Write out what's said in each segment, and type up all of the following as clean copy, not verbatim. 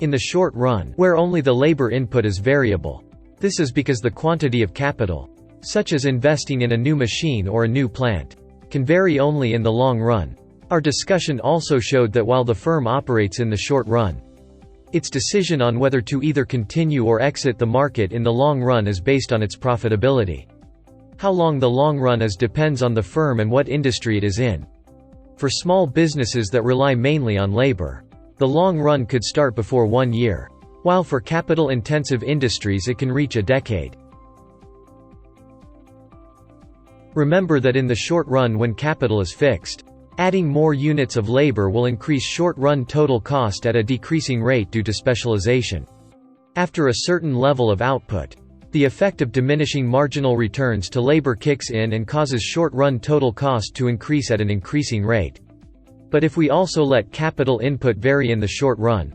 in the short run, where only the labor input is variable. This is because the quantity of capital, such as investing in a new machine or a new plant, can vary only in the long run. Our discussion also showed that while the firm operates in the short run, its decision on whether to either continue or exit the market in the long run is based on its profitability. How long the long run is depends on the firm and what industry it is in. For small businesses that rely mainly on labor, the long run could start before 1 year, while for capital-intensive industries it can reach a decade. Remember that in the short run, when capital is fixed, adding more units of labor will increase short-run total cost at a decreasing rate due to specialization. After a certain level of output, the effect of diminishing marginal returns to labor kicks in and causes short-run total cost to increase at an increasing rate. But if we also let capital input vary in the short run,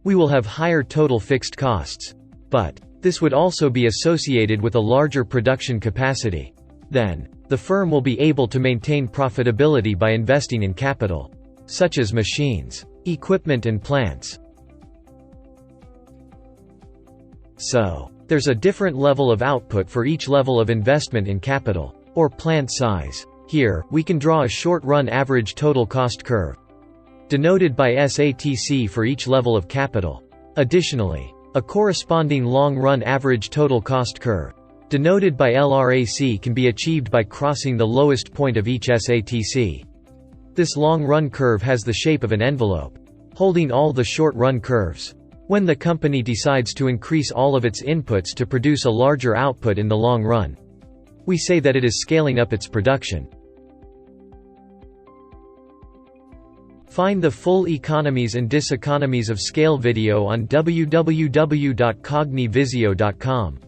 we will have higher total fixed costs. But this would also be associated with a larger production capacity. Then, the firm will be able to maintain profitability by investing in capital, such as machines, equipment and plants. So, there's a different level of output for each level of investment in capital, or plant size. Here, we can draw a short-run average total cost curve, denoted by SATC for each level of capital. Additionally, a corresponding long-run average total cost curve, denoted by LRAC, can be achieved by crossing the lowest point of each SATC. This long-run curve has the shape of an envelope, holding all the short-run curves. When the company decides to increase all of its inputs to produce a larger output in the long run, we say that it is scaling up its production. Find the full Economies and Diseconomies of Scale video on www.CogniVisio.com.